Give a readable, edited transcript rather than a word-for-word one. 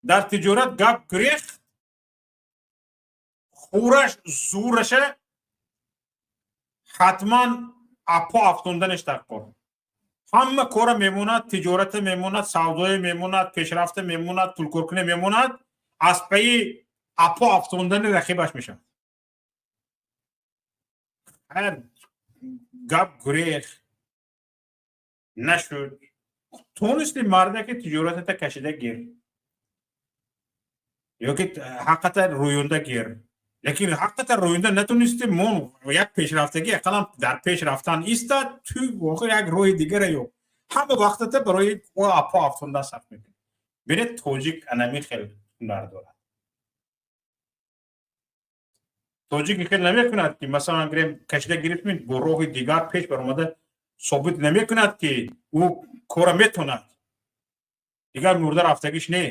در تجارت گپ گریخ خورش زورشه حتما اپا افتوندنش در کار همه کار میموند تجارت میموند سودای میموند پیشرفت میموند پول کار میموند از پی اپا افتوندن رقیبش میشه هر گپ گریخ نشد تونستی مرده که تجارت تا کشیده گیر یا که حقیقت رویونده گیر لیکن حقیقت رویونده نتونستی مون یک پیشرفتگی اقلا در پیش رفتن ایستاد توی واقع یک روی دیگر یو همه وقتت برای او اپا افتونده صرف میکنی بینید توجیک انمی خیلی هنر دارد توجیک خیلی نمی کند که مثلا گریم کشیده گرفتیم با روح دیگر پیش برامده ثابت نمی کند که او کار میتوند دیگر مرده رفتگیش نه